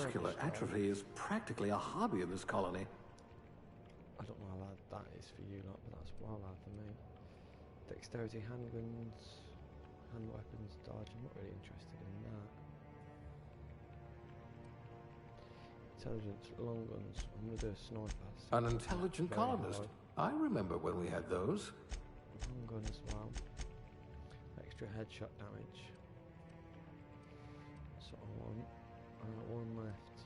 muscular atrophy is practically a hobby in this colony. I don't know how hard that is for you lot, but that's well hard for me. Dexterity handguns, hand weapons, dodge. I'm not really interested in that. Intelligence, long guns. I'm gonna do a sniper. An intelligent colonist. I remember when we had those. Long gun as well. Extra headshot damage. That's what I want. I got one left.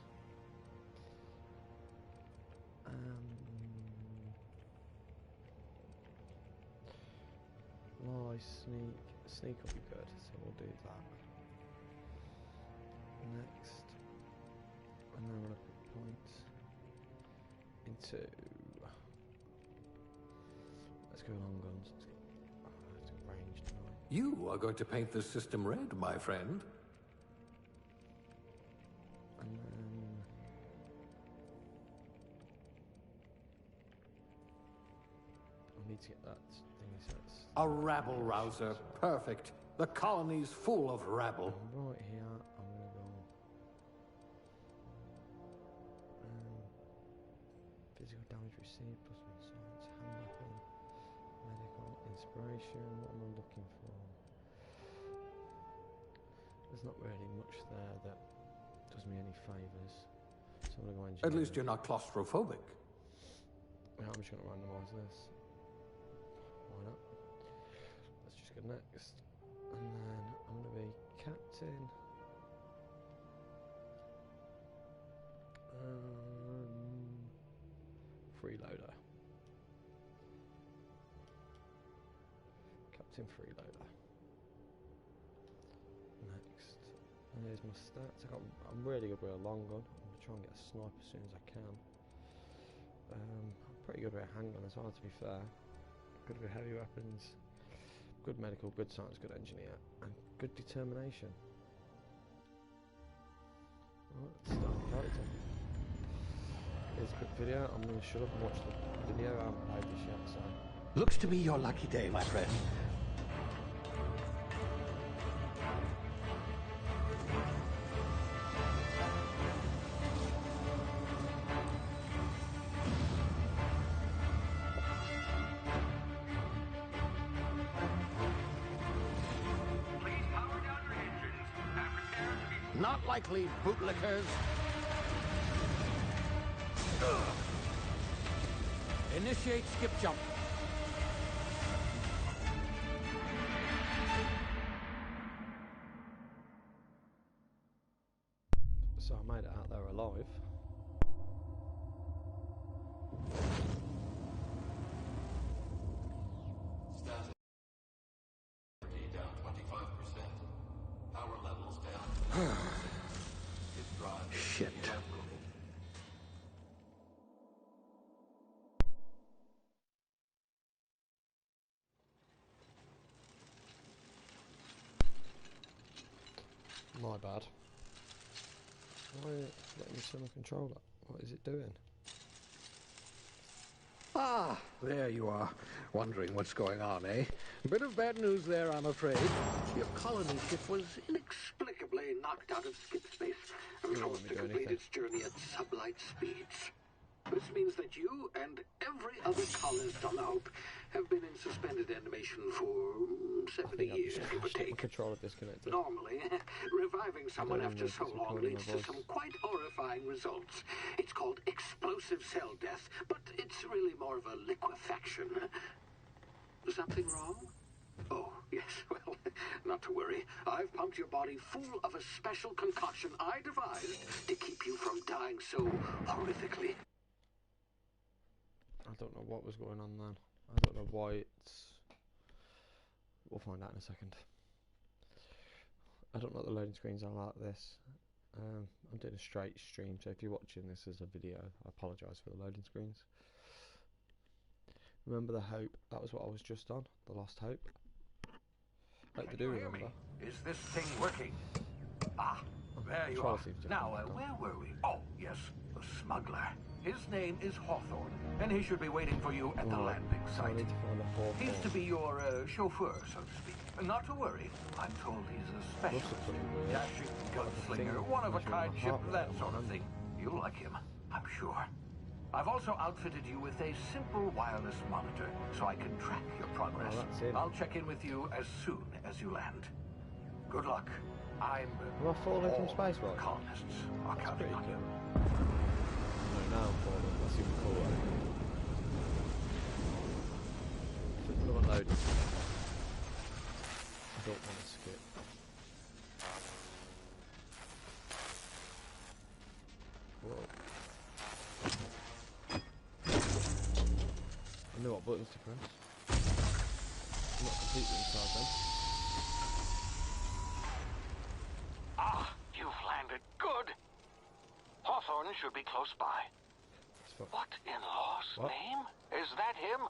Lie, sneak. Sneak will be good, so we'll do that. Next. And then I'm going to put points into. Let's go long guns. Let's go ranged now. You are going to paint this system red, my friend. And then. I need to get that thing set. A rabble rouser. Perfect. The colony's full of rabble. Right here, I'm going to go. Physical damage received, plus 1 science, hand weapon, medical, inspiration. What am I looking for? There's not really much there that does me any favours. So I'm going to go At least you're not claustrophobic. Yeah, I'm just going to randomise this. Why not? Let's just go next. And then I'm going to be captain. Freeloader. Captain Freeloader. Next. And here's my stats. I'm really good with a long gun. I'm going to try and get a sniper as soon as I can. I'm pretty good with a handgun as well, to be fair. Good with heavy weapons. Good medical, good science, good engineer, and good determination. Right, let's start the character. Here's a quick video. I'm going to shut up and watch the video. I haven't played this yet, so. Looks to be your lucky day, my friend. Not likely, bootlickers. Initiate skip jump. So I made it out there alive. Down 25%. Power levels down. Shit. My bad. Why letting me turn the controller? What is it doing? Ah, there you are. Wondering what's going on, eh? Bit of bad news there, I'm afraid. Your colony ship was inexplicably knocked out of skip space and forced to complete its journey at sublight speeds. This means that you and every other colonist on the Hope have been in suspended animation for 70 years, give or take. My controller disconnected. Normally, reviving someone after so long leads to some quite horrifying results. It's called explosive cell death, but it's really more of a liquefaction. Something wrong? Oh, yes, well, not to worry. I've pumped your body full of a special concoction I devised to keep you from dying so horrifically. I don't know what was going on then. I don't know why it's... We'll find out in a second. I don't know what the loading screens are like this. I'm doing a straight stream, so if you're watching this as a video, I apologise for the loading screens. Remember the Hope? That was what I was just on. The Lost Hope. Hope they do remember. Is this thing working? Ah, there you are. Now, where were we? Oh, yes, the smuggler. His name is Hawthorne, and he should be waiting for you at the landing site. I need to find a Hawthorne. He's to be your chauffeur, so to speak. Not to worry. I'm told he's a specialist. weird. Dashing gunslinger, one-of-a-kind ship, that sort of thing. You'll like him, I'm sure. I've also outfitted you with a simple wireless monitor, so I can track your progress. That's it. I'll check in with you as soon as you land. Good luck. I'm... Am I falling from space, right? Colonists are That's counting pretty on you. cool. No, now I'm falling. That's even cooler. Flip the one load. I don't want to skip. Whoa. I know what buttons to press. I'm not completely inside them. Ah, you've landed. Good. Hawthorne should be close by. What in law's name? Is that him?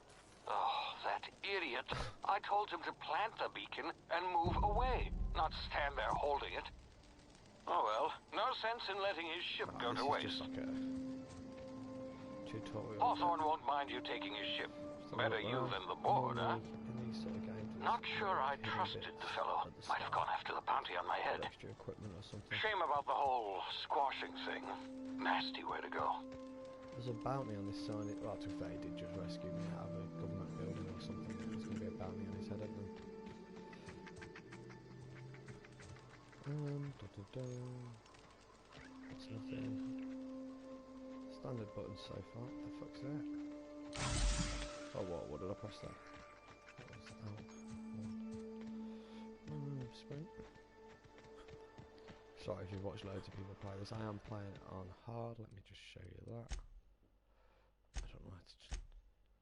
Oh, that idiot. I told him to plant the beacon and move away, not stand there holding it. Oh well, no sense in letting his ship go to waste. Just like a tutorial. Hawthorne won't mind you taking his ship. Better you than the board, huh? In these sort of games, Not sure I trusted the fellow. Might have gone after the bounty on my head. extra equipment or something. Shame about the whole squashing thing. Nasty way to go. There's a bounty on this sign. Well, to be fair, he did just rescue me out of a government building or something. There's going to be a bounty on his head, isn't there? That's nothing. Standard buttons so far. What the fuck's that? Oh, what did I press there? What was that? Sprint. Sorry if you've watched loads of people play this. I am playing it on hard. Let me just show you that. I don't know how to just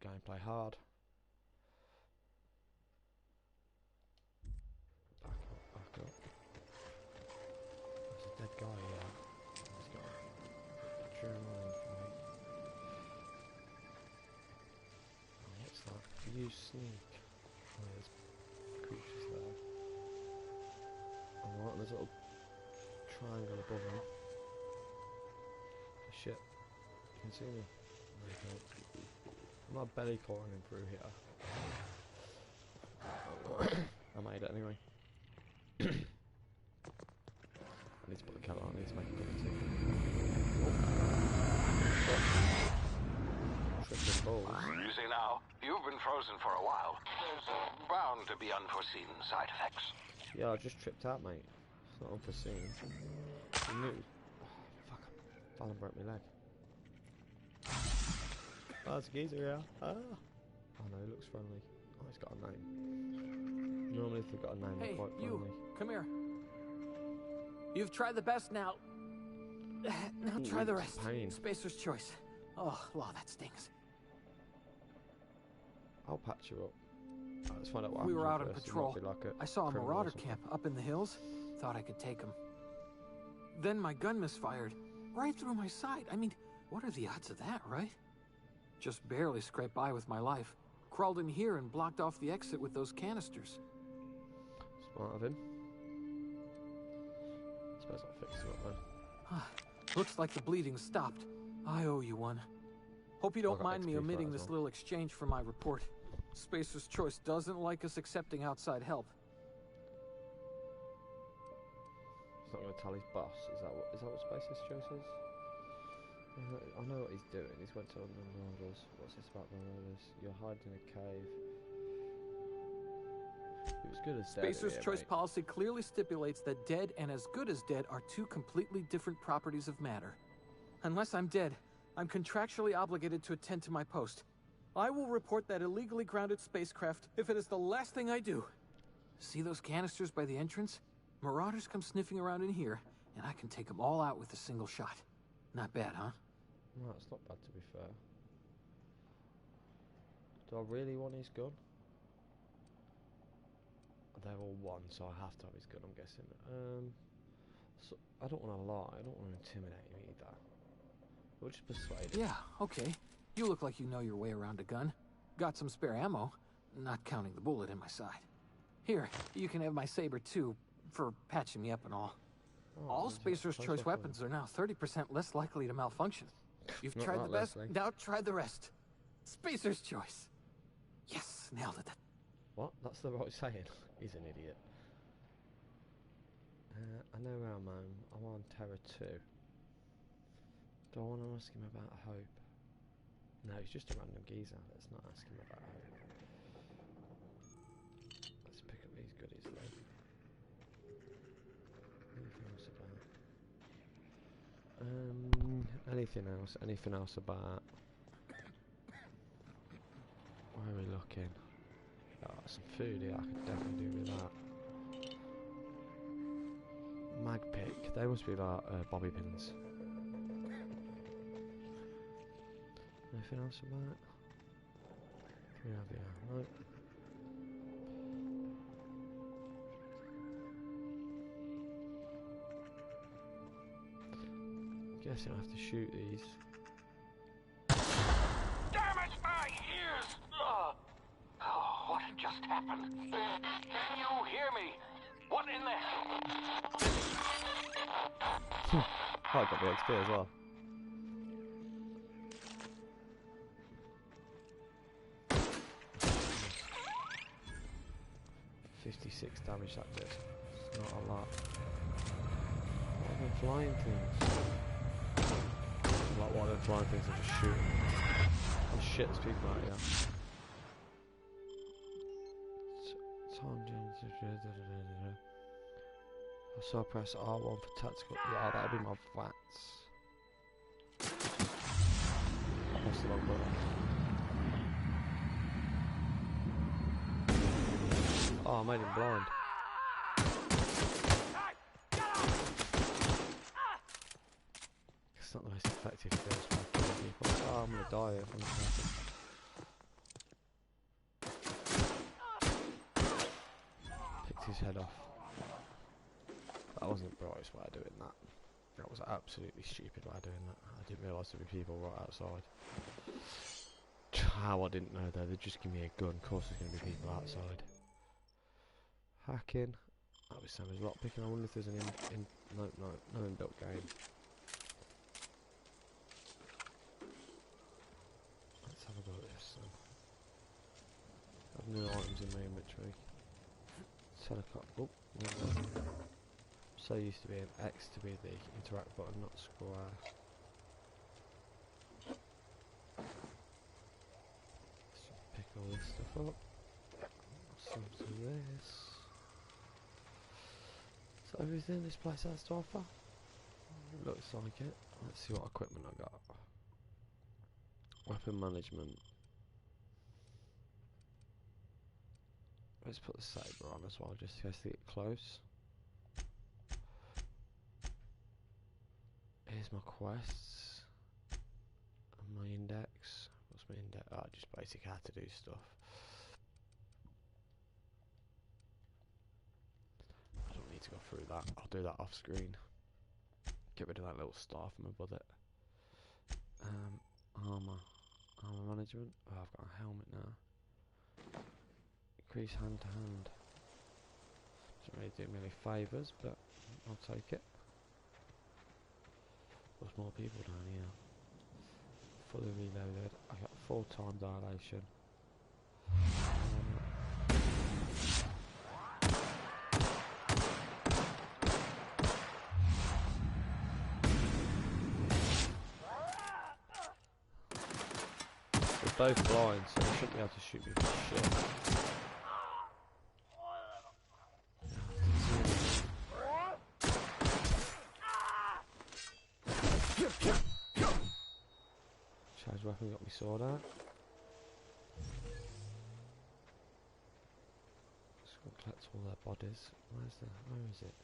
go and play hard. Back up. There's a dead guy here. He's got a journal for me. Oh, what's that? Use sneak. Oh, there's creatures there. Alright, there's a little triangle above him. Shit. You can see me. There you go. I'm not belly clawing him through here. I made it anyway. I need to put the kettle on, I need to make a cup of tea. Tripping balls. You see now, you've been frozen for a while. There's bound to be unforeseen side effects. Yeah, I just tripped out, mate. It's not unforeseen. You knew. Oh, fuck. Fallon broke my leg. Oh, it's a geezer, yeah. Ah. Oh no, he looks friendly. Oh, he's got a name. Normally if they've got a name, they're quite friendly. You, come here. You've tried the best now. Now try the rest. Pain. Spacer's choice. Oh, wow, that stings. I'll patch you up. Right, let's find out what We happens were out on first. It patrol. might be like I saw a criminal or marauder something. camp up in the hills. Thought I could take him. Then my gun misfired. Right through my side. I mean, what are the odds of that, right? Just barely scraped by with my life. Crawled in here and blocked off the exit with those canisters. Smart of him. Suppose I'll fix you up then. Looks like the bleeding stopped. I owe you one. Hope you I don't got mind me XP for omitting that as this well. little exchange for my report. Spacer's Choice doesn't like us accepting outside help. He's not going to tell his boss. Is that what Spacer's Choice is? I know what he's doing. He's went to the Marauders. What's this about the Marauders? You're hiding in a cave. It was good as dead. Spacer's here, Choice mate. policy clearly stipulates that dead and as good as dead are two completely different properties of matter. Unless I'm dead, I'm contractually obligated to attend to my post. I will report that illegally grounded spacecraft if it is the last thing I do. See those canisters by the entrance? Marauders come sniffing around in here, and I can take them all out with a single shot. Not bad, huh? No, it's not bad to be fair. Do I really want his gun? They're all one, so I have to have his gun, I'm guessing. So I don't want to lie, I don't want to intimidate him either. We'll just persuade him. Yeah, okay. You look like you know your way around a gun. Got some spare ammo, not counting the bullet in my side. Here, you can have my saber too, for patching me up and all. Oh, All there's a Spacer's close Choice up on weapons are now 30% less likely to malfunction. You've Not tried that, the best, Leslie. now try the rest. Spacer's Choice. Yes, nailed it. What? That's the right saying. He's an idiot. I know where I'm on. I'm on Terra 2. Do I want to ask him about Hope? No, he's just a random geezer. Let's not ask him about Hope. Let's pick up these goodies though. Anything else about? Anything else? Anything else about? Where are we looking? Oh, some food here. I could definitely do with that. Mag pick. They must be like bobby pins. Anything else about it? 3 of you. Nope. Guessing I have to shoot these. Damn it, my ears! Oh, what just happened? Can you hear me? What in the hell? I got the XP as well. $56 damage that did. It's not a lot. What are the flying things? Like what are the flying things are just shooting? Oh shit, there's people out here. So I press R1 for tactical. Yeah, that'll be my VATS. I pressed the wrong button. Oh, I made him blind. It's not the most effective kills for killing people. Oh, I'm gonna die if I'm not happy. Picked his head off. That wasn't the brightest way of doing that. That was an absolutely stupid way of doing that. I didn't realise there'd be people right outside. How I didn't know though, they'd just give me a gun, of course there's going to be people outside. Hacking. That'll be same as rock picking. I wonder if there's an no inbuilt game. Let's have a go at this then. I have new items in my inventory. Telecom. Oh, no. So used to be an X to be the interact button, not square. Let's just pick all this stuff up. Some to this. Is that everything this place has to offer? Looks like it. Let's see what equipment I got. Weapon management. Let's put the saber on as well, just in case they get close. Here's my quests. And my index. What's my index? Oh, just basic how to do stuff. I don't need to go through that. I'll do that off screen. Get rid of that little star from above it. Armour management. Oh, I've got a helmet now. Increase hand to hand. Doesn't really do me any favours, but I'll take it. There's more people down here. Fully reloaded. I got 4 times dilation. They're both blind, so they shouldn't be able to shoot me for shit. Charge weapon, got me sword out. Just gonna collect all their bodies. Where is it?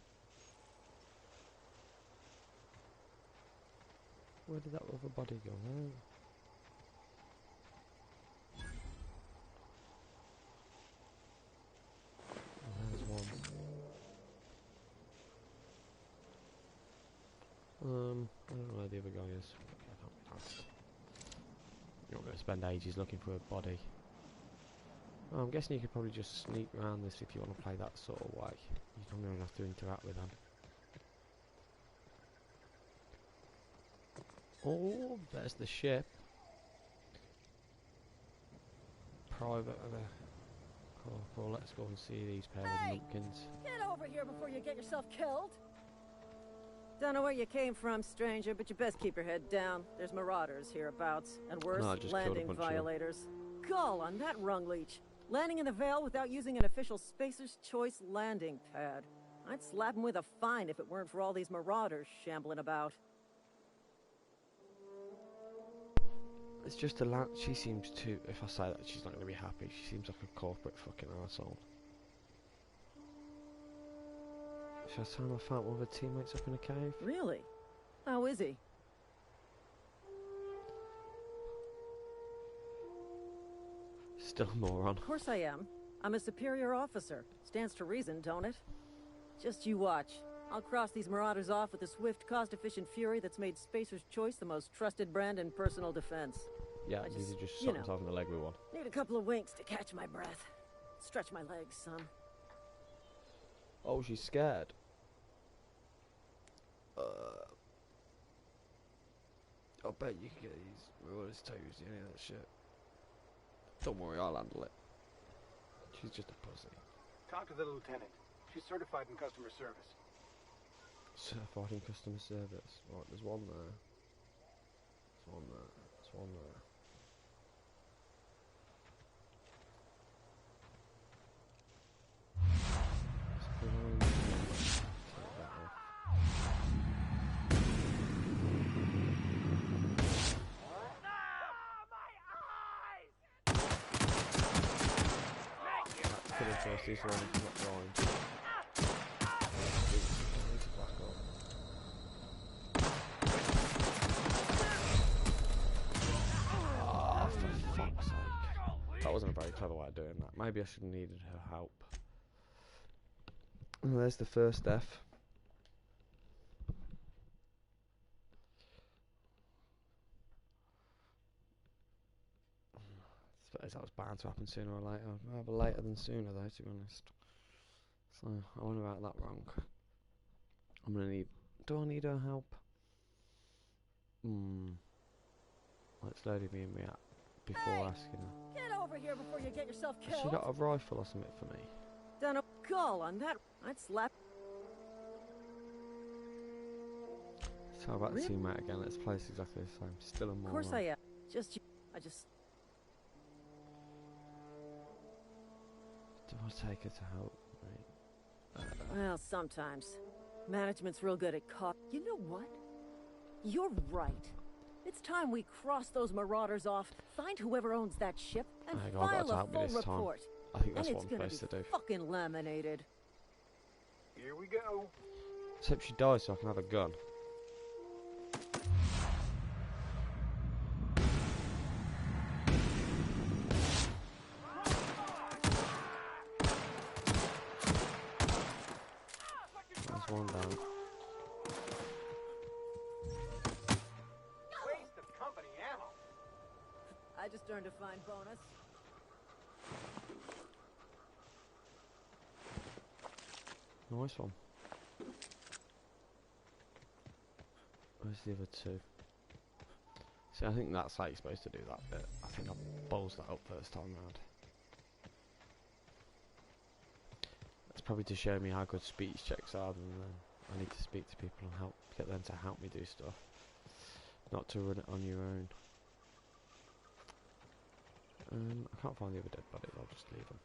Where did that other body go? Where? Oh, there's one. I don't know where the other guy is. I can't be asked. You're not going to spend ages looking for a body. Oh, I'm guessing you could probably just sneak around this if you want to play that sort of way. You don't really have to interact with them. Oh, there's the ship. Private of a Corporal, let's go and see these pair of lumpkins. Get over here before you get yourself killed! Don't know where you came from, stranger, but you best keep your head down. There's marauders hereabouts, and worse, landing violators. Gall on that rung leech. Landing in the Vale without using an official Spacer's Choice landing pad. I'd slap him with a fine if it weren't for all these marauders shambling about. It's just a land. She seems to. If I say that, she's not going to be happy. She seems like a corporate fucking arsehole. Should I tell him I found one of her teammates up in a cave? Really? How is he? Still a moron. Of course I am. I'm a superior officer. Stands to reason, don't it? Just you watch. I'll cross these marauders off with a swift, cost-efficient fury that's made Spacer's Choice the most trusted brand in personal defense. Yeah, I just shot himself in the leg with one. Need a couple of winks to catch my breath. Stretch my legs, son. Oh, she's scared. I bet you can get these marauders toes, any of that shit. Don't worry, I'll handle it. She's just a pussy. Talk to the lieutenant. She's certified in customer service. Certified in customer service. Right, there's one there. There's one there. There's one there. This one is not going. Oh, for fuck's sake. That wasn't a very clever way of doing that. Maybe I should have needed her help. And there's the first death. That was bound to happen sooner or later. Rather later than sooner though, to be honest. So, I went about that wrong. I'm gonna need... Do I need her help? Let's load me in react before asking her. Get over here before you get yourself killed! Has she got a rifle or something for me? Done a gall on that. I'd slap... So about the teammate again, let's play this exactly the same. Still a moron. Of course I am. Just you... I just... Do I take her to help, mate? Well, sometimes. Management's real good at cop. You know what? You're right. It's time we cross those marauders off, find whoever owns that ship, and file a full report. I think that's what I'm supposed to do. Fucking laminated. Here we go. Except she dies so I can have a gun. One down. Waste of company ammo. I just earned a fine bonus. Nice one. Where's the other two? See, I think that's how you're supposed to do that bit. I think I ballsed that up first time round. Probably to show me how good speech checks are, and I need to speak to people and get them to help me do stuff, not to run it on your own. I can't find the other dead bodies, I'll just leave them.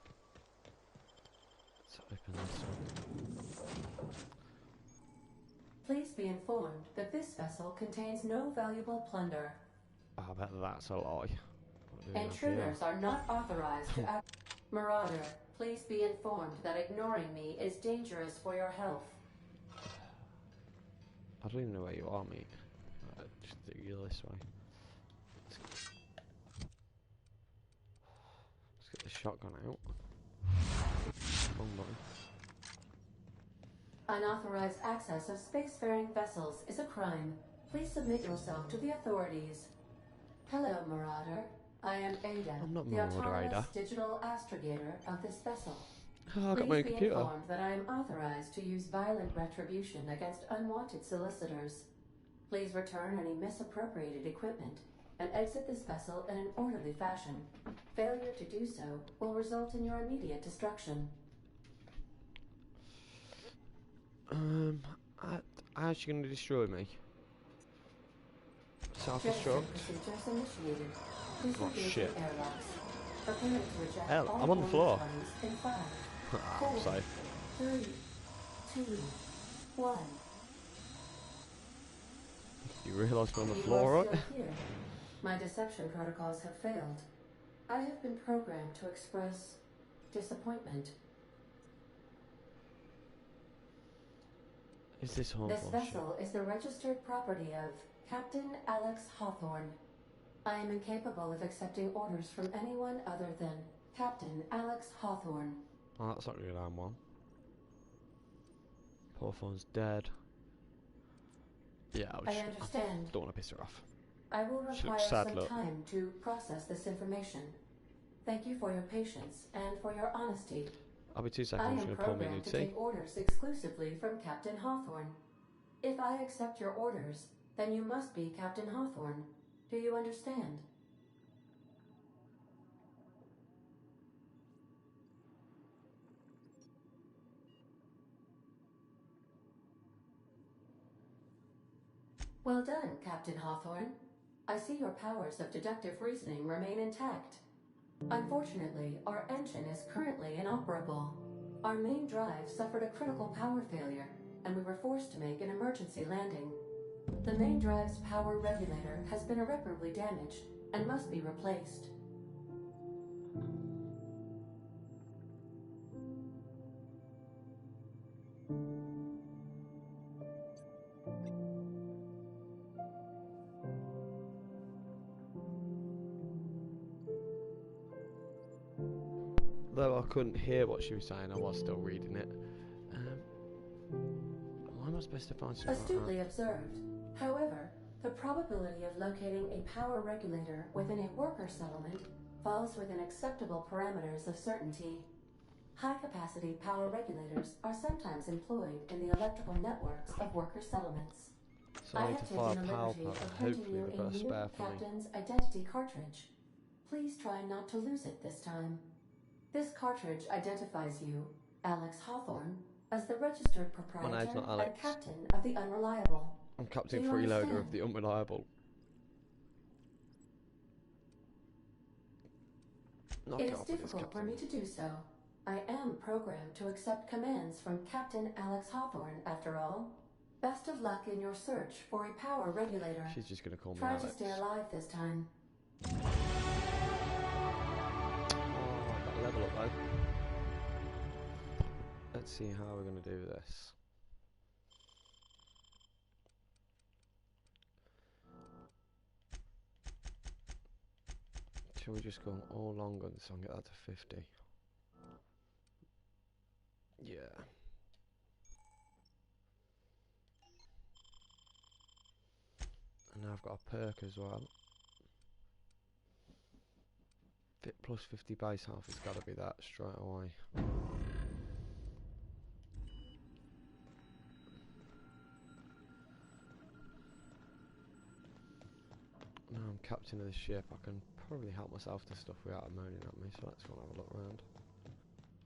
Let's open this one. Please be informed that this vessel contains no valuable plunder. I bet that's a lie. Intruders are not authorized to act. Marauder, please be informed that ignoring me is dangerous for your health. I don't even know where you are, mate. Just do you this way. Let's get the shotgun out. Wrong button. Unauthorized access of spacefaring vessels is a crime. Please submit yourself to the authorities. Hello, Marauder. I am Ada, the autonomous digital astrogator of this vessel. Oh, I got my computer. Please be informed that I am authorized to use violent retribution against unwanted solicitors. Please return any misappropriated equipment. and exit this vessel in an orderly fashion. Failure to do so will result in your immediate destruction. How's she going to destroy me? Self-destruct? Oh shit. Hell, I'm on the floor. I'm safe. 3, 2, 1. You realise we're on the floor, right? My deception protocols have failed. I have been programmed to express disappointment. Is this harmful? This vessel is the registered property of Captain Alex Hawthorne. I am incapable of accepting orders from anyone other than Captain Alex Hawthorne. Oh, that's not a good one. Hawthorne's dead. Yeah, I understand. I don't want to piss her off. I will require some time to process this information. Thank you for your patience and for your honesty. I'll be 2 seconds. I am programmed to take orders exclusively from Captain Hawthorne. If I accept your orders, then you must be Captain Hawthorne. Do you understand? Well done, Captain Hawthorne. I see your powers of deductive reasoning remain intact. Unfortunately, our engine is currently inoperable. Our main drive suffered a critical power failure, and we were forced to make an emergency landing. The main drive's power regulator has been irreparably damaged and must be replaced. Though I couldn't hear what she was saying, I was still reading it. Why am I supposed to find something Astutely like observed. However, the probability of locating a power regulator within a worker settlement falls within acceptable parameters of certainty. High-capacity power regulators are sometimes employed in the electrical networks of worker settlements. So I have taken the liberty of printing you a new captain's identity cartridge. Please try not to lose it this time. This cartridge identifies you, Alex Hawthorne, as the registered proprietor and captain of the Unreliable. I'm Captain Freeloader of the Unreliable. It is difficult for me to do so. I am programmed to accept commands from Captain Alex Hawthorne, after all. Best of luck in your search for a power regulator. She's just going to call me Try Alex. to stay alive this time. Level up though. Let's see how we're going to do this. Shall we just go all long on this and get that to 50? Yeah. And now I've got a perk as well. Fit plus 50 base health, it's got to be that straight away. Now I'm captain of the ship, I can probably help myself to stuff without it moaning at me, so let's go and have a look around.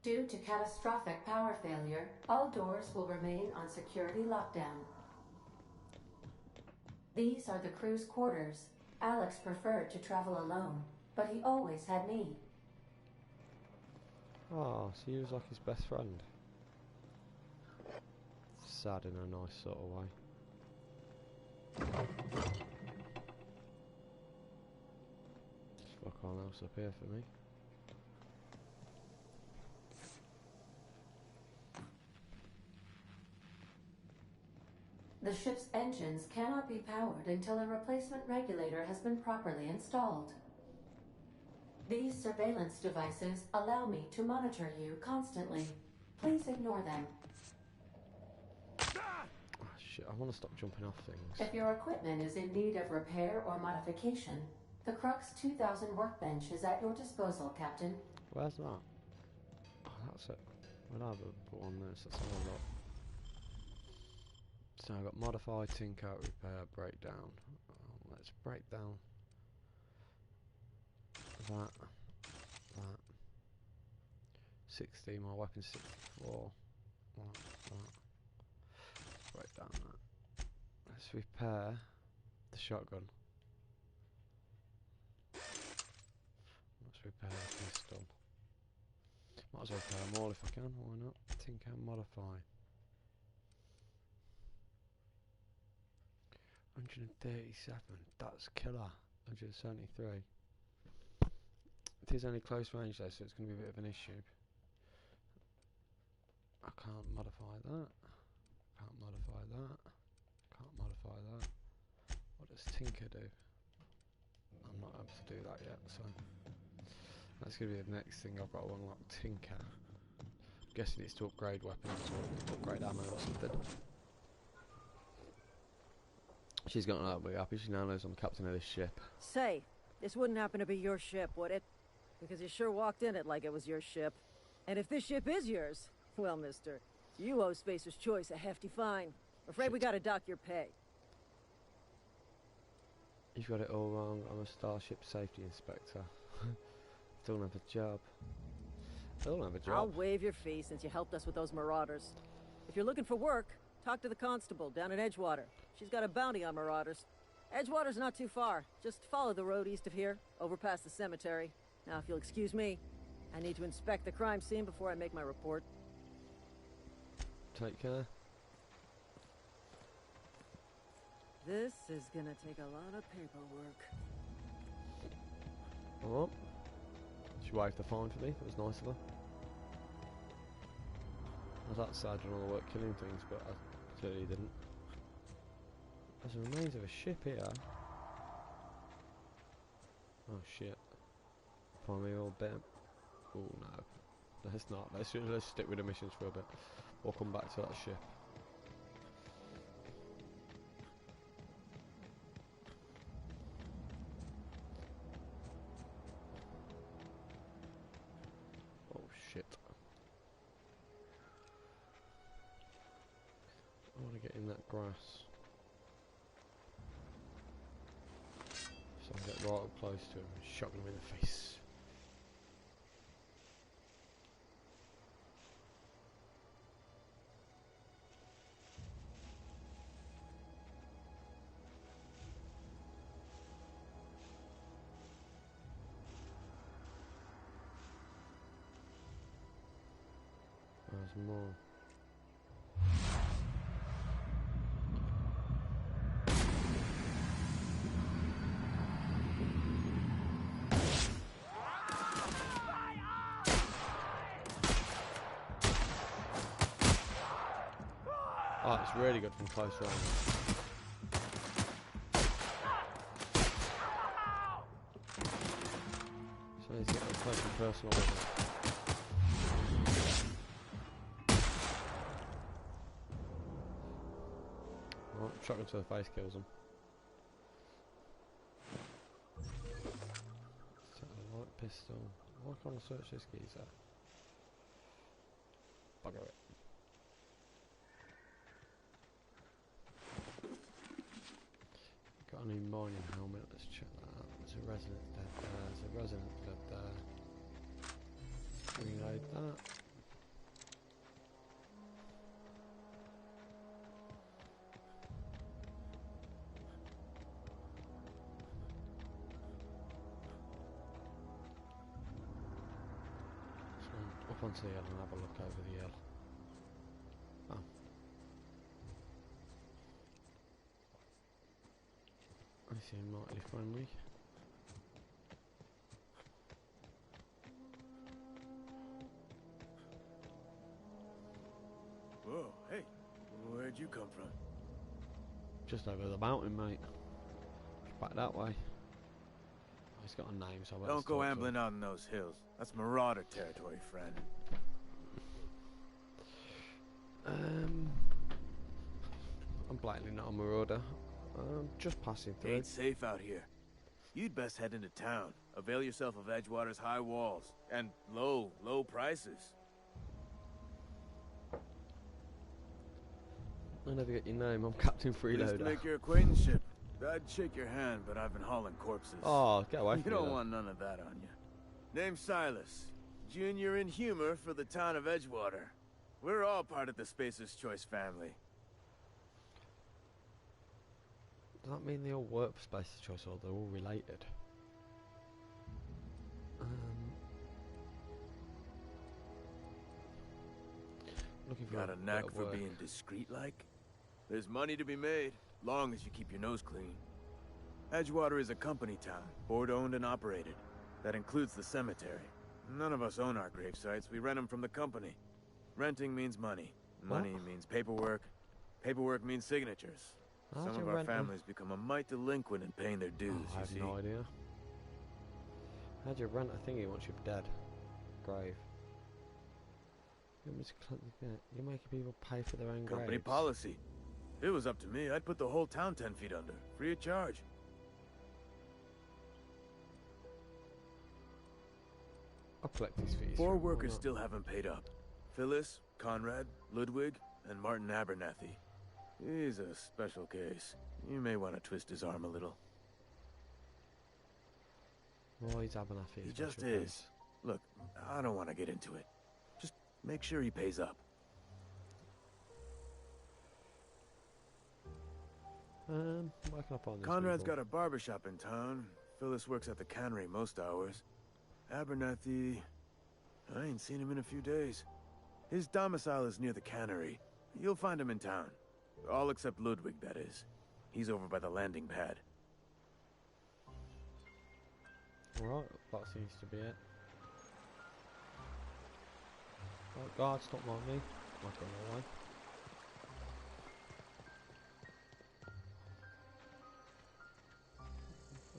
Due to catastrophic power failure, all doors will remain on security lockdown. These are the crew's quarters. Alex preferred to travel alone, but he always had me. Oh, so he was like his best friend. Sad in a nice sort of way. Just fuck all else up here for me. The ship's engines cannot be powered until a replacement regulator has been properly installed. These surveillance devices allow me to monitor you constantly. Please ignore them. Oh shit, I want to stop jumping off things. If your equipment is in need of repair or modification, the Crux 2000 workbench is at your disposal, Captain. Where's that? Oh, that's it. We'll have a put on this, that's all I've got. So I've got modify, tinker, repair, breakdown. Let's break down that. 60, my weapon 64. That. Write down that. Let's repair the shotgun. Let's repair the pistol. Might as well repair them all if I can, why not? Tinker, modify. 137, that's killer. 173. It is only close range though, so it's going to be a bit of an issue. I can't modify that. Can't modify that. Can't modify that. What does Tinker do? I'm not able to do that yet, so that's going to be the next thing I've got to unlock. Tinker. I'm guessing it's to upgrade weapons or upgrade ammo or something. She's got to be happy. She now knows I'm captain of this ship. Say, this wouldn't happen to be your ship, would it? Because you sure walked in it like it was your ship. And if this ship is yours, well, mister, you owe Spacer's Choice a hefty fine. Afraid we gotta dock your pay. You've got it all wrong. I'm a Starship Safety Inspector. Don't have a job. Don't have a job. I'll waive your fee since you helped us with those marauders. If you're looking for work, talk to the constable down at Edgewater. She's got a bounty on marauders. Edgewater's not too far. Just follow the road east of here, over past the cemetery. Now, if you'll excuse me, I need to inspect the crime scene before I make my report. Take care. This is gonna take a lot of paperwork. Alright. She waved the fine for me. It was nice of her. I was outside doing all the work killing things, but I clearly didn't. There's a remains of a ship here. Oh shit. Find me all bit. Oh no. Let's not. Let's stick with the missions for a bit. We'll come back to that ship. Oh shit. I want to get in that grass. So I get right up close to him and shot him in the face. There's more. Oh, it's really good from close range. So he's getting close and personal with it. Right, shotgun to the face kills him. Set a light pistol. Why can't I search this geezer? Bugger it. Got a new mining helmet, let's check that out. There's a resident dead there, there's a resident dead there. Reload that. So up onto the hill and have a look over the hill. Oh. I seem mightily friendly. Whoa, hey, where'd you come from? Just over the mountain, mate. Back that way. Oh, he's got a name, so I don't go ambling out in those hills. That's marauder territory, friend. I'm blatantly not a marauder. I'm just passing through. Ain't safe out here. You'd best head into town. Avail yourself of Edgewater's high walls and low prices. I never get your name. I'm Captain Freeloader. Pleased to make your acquaintanceship. I'd shake your hand, but I've been hauling corpses. Oh, get away from me. me. You don't want none of that on you. Name's Silas. Junior in humor for the town of Edgewater. We're all part of the Spacer's Choice family. Does that mean they all work for Spacer's Choice or they're all related? Looking for Got a knack for being discreet-like? There's money to be made, long as you keep your nose clean. Edgewater is a company town, board-owned and operated. That includes the cemetery. None of us own our grave sites, we rent them from the company. Renting means money. Money means paperwork. Paperwork means signatures. Some of our families become a mite delinquent in paying their dues, I have no idea. How'd you rent a thingy once you're dead? Grave. You're making people pay for their own graves. Company policy. If it was up to me, I'd put the whole town 10 feet under, free of charge. I'll collect these fees. 4 workers still haven't paid up. Phyllis, Conrad, Ludwig, and Martin Abernathy. He's a special case. You may want to twist his arm a little. Why is Abernathy? He just is. Look, I don't want to get into it. Just make sure he pays up. Where can I find these Conrad's people? got a barbershop in town. Phyllis works at the cannery most hours. Abernathy... I ain't seen him in a few days. His domicile is near the cannery. You'll find him in town. All except Ludwig, that is. He's over by the landing pad. Right, that seems to be it. Oh God, stop mind me. Not going away.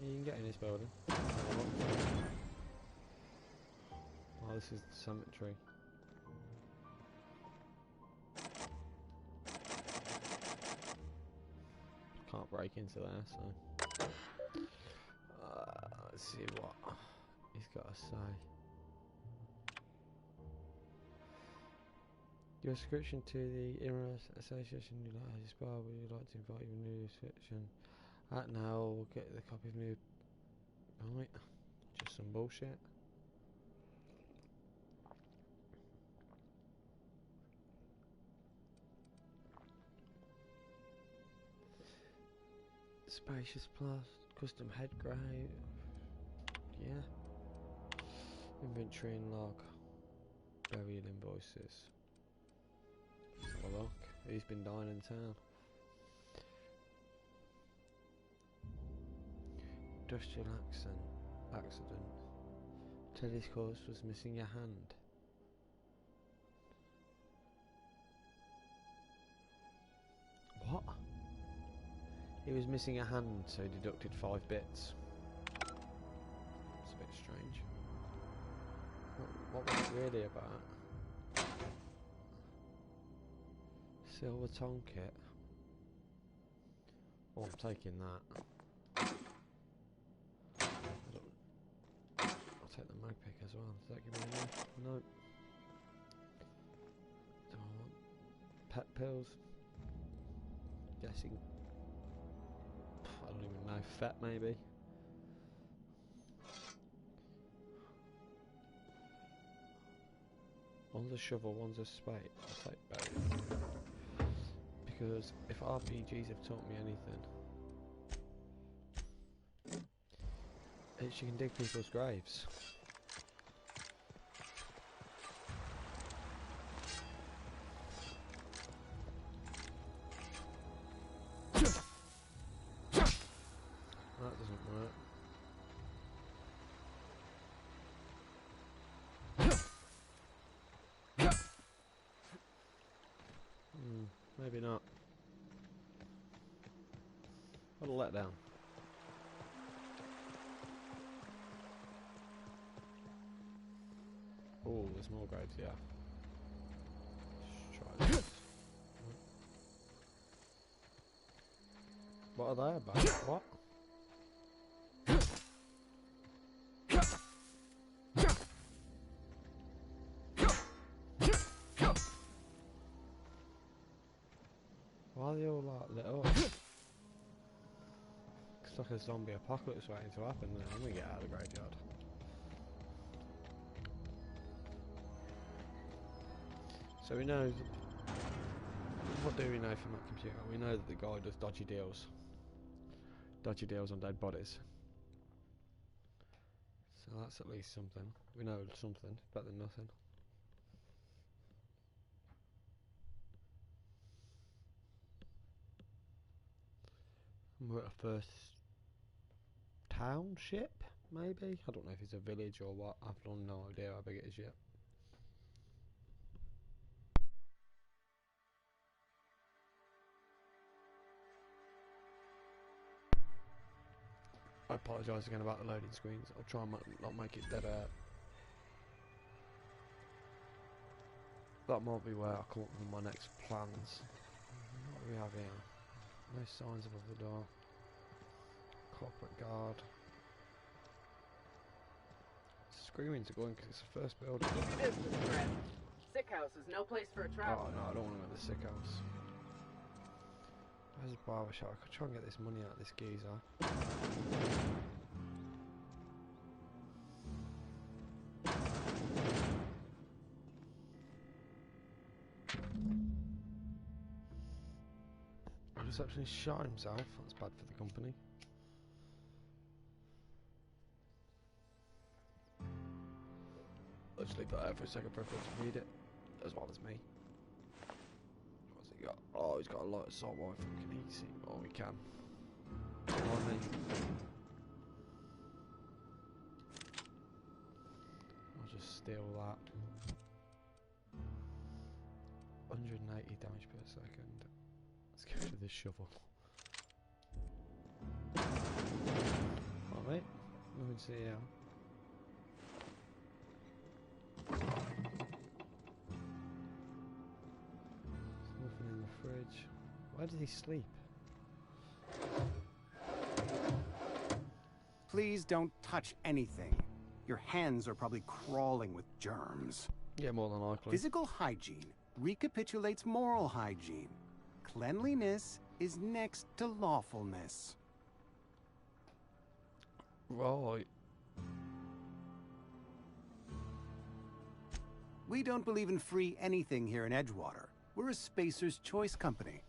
You can get in this building. Oh, this is the cemetery. Can't break into there, so let's see what he's got to say. Your subscription to the Inner Association you like as well. Would you like to invite your new subscription? Now we'll get the copy of new. Right, just some bullshit. Spacious plus custom head grave. Yeah. Inventory and log. Burial invoices. Let's have a look. Who's been dying in town? Industrial accident. Teddy's corpse was missing a hand. What? He was missing a hand, so he deducted 5 bits. It's a bit strange. What was it really about? Silver tongue kit. Oh, I'm taking that. I'll take the mag pick as well. Does that give me enough? No. Do I want pet pills? Guessing. I don't even know. Fat maybe. One's a shovel, one's a spade. I'll take both. Because if RPGs have taught me anything, it's you can dig people's graves. That doesn't work. Maybe not. What a letdown. Oh, there's more graves, yeah. Let's try this. What are they about? What? Why are they all like lit up? Looks like a zombie apocalypse waiting to happen then when we get out of the graveyard. So we know... What do we know from that computer? We know that the guy does dodgy deals. Dodgy deals on dead bodies. So that's at least something. We know something, better than nothing. We're at a first township, maybe? I don't know if it's a village or what. I've no idea how big it is yet. I apologise again about the loading screens. I'll try and not make it dead air. That might be where I come up with my next plans. What do we have here? No signs above the door. Corporate guard. Screaming to go in because it's the first building. Keep your distance, Fred. Sick house is no place for a traveler. Oh no, I don't want to go to the sick house. Where's the barber shop? I could try and get this money out of this geezer. Receptionist shot himself. That's bad for the company. Let's leave that there for a second for everyone to read it, as well as me. What's he got? Oh, he's got a light assault rifle. Can he see? Oh, he can. Come on then. I'll just steal that. 180 damage per second. Let's get rid of this shovel. Alright, nothing to see here. There's nothing in the fridge. Where does he sleep? Please don't touch anything. Your hands are probably crawling with germs. Yeah, more than likely. Physical hygiene recapitulates moral hygiene. Cleanliness is next to lawfulness. Right. We don't believe in free anything here in Edgewater. We're a Spacer's Choice company.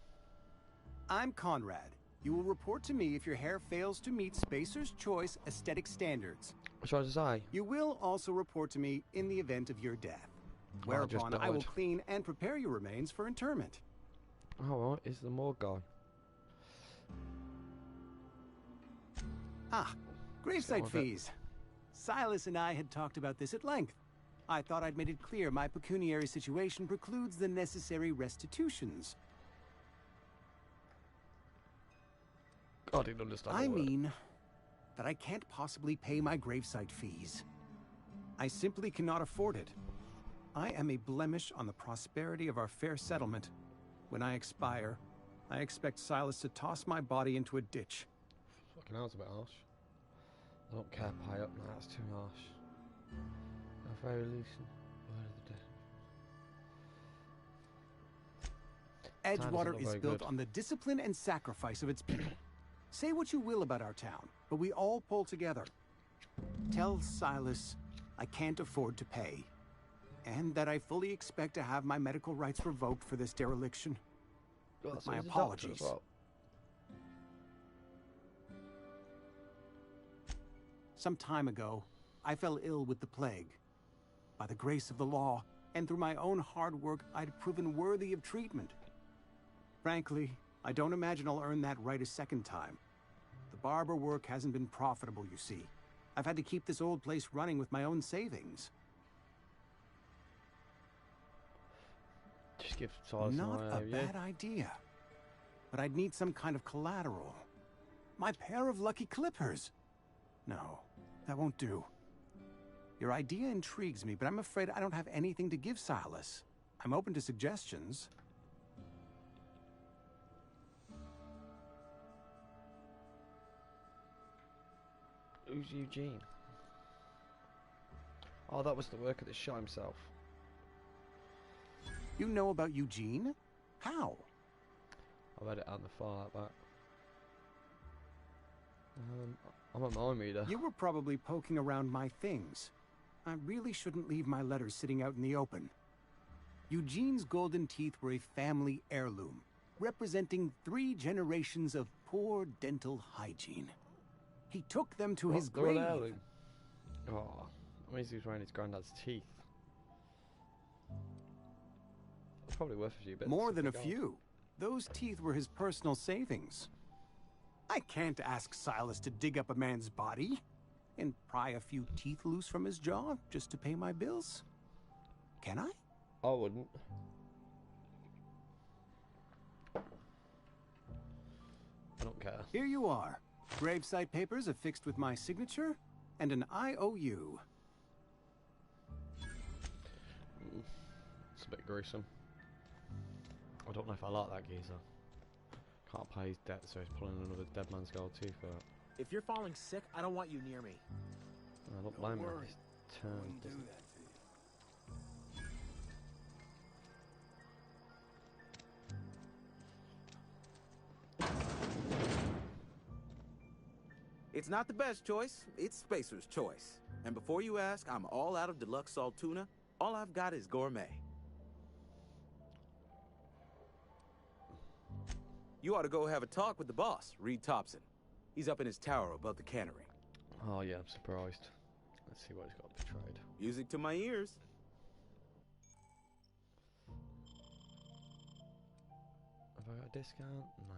I'm Conrad. You will report to me if your hair fails to meet Spacer's Choice aesthetic standards. What should I say? You will also report to me in the event of your death. Whereupon I will clean and prepare your remains for interment. Alright, is the morgue guy. Ah, gravesite fees. Silas and I had talked about this at length. I thought I'd made it clear my pecuniary situation precludes the necessary restitutions. I didn't understand. I mean that I can't possibly pay my gravesite fees. I simply cannot afford it. I am a blemish on the prosperity of our fair settlement. When I expire, I expect Silas to toss my body into a ditch. Fucking hell, it's a bit harsh. I don't care, pie up now, that's too harsh. A very loose word of the day. Edgewater is built on the discipline and sacrifice of its people. Say what you will about our town, but we all pull together. Tell Silas I can't afford to pay. And that I fully expect to have my medical rights revoked for this dereliction. With my apologies. Well. Some time ago, I fell ill with the plague. By the grace of the law, and through my own hard work, I'd proven worthy of treatment. Frankly, I don't imagine I'll earn that right a second time. The barber work hasn't been profitable, you see. I've had to keep this old place running with my own savings. Just give Silas not a bad idea. But I'd need some kind of collateral. My pair of lucky clippers. No, that won't do. Your idea intrigues me, but I'm afraid I don't have anything to give Silas. I'm open to suggestions. Who's Eugene? Oh, that was the worker that shot himself. You know about Eugene? How? I read it on the far back. I'm a mind reader. You were probably poking around my things. I really shouldn't leave my letters sitting out in the open. Eugene's golden teeth were a family heirloom, representing 3 generations of poor dental hygiene. He took them to his grave. Oh, that means he was wearing his granddad's teeth. It's probably worth a few bits. More than a few. Those teeth were his personal savings. I can't ask Silas to dig up a man's body and pry a few teeth loose from his jaw just to pay my bills. Can I? I wouldn't. I don't care. Here you are. Gravesite papers affixed with my signature and an IOU. It's a bit gruesome. I don't know if I like that geezer. Can't pay his debt, so he's pulling another dead man's gold tooth out. If you're falling sick, I don't want you near me. I don't blame him. His turn doesn't. It's not the best choice, it's Spacer's choice. And before you ask, I'm all out of deluxe salt tuna. All I've got is gourmet. You ought to go have a talk with the boss, Reed Thompson. He's up in his tower above the cannery. Oh yeah, I'm surprised. Let's see what he's got betrayed. Music to my ears. Have I got a discount? No.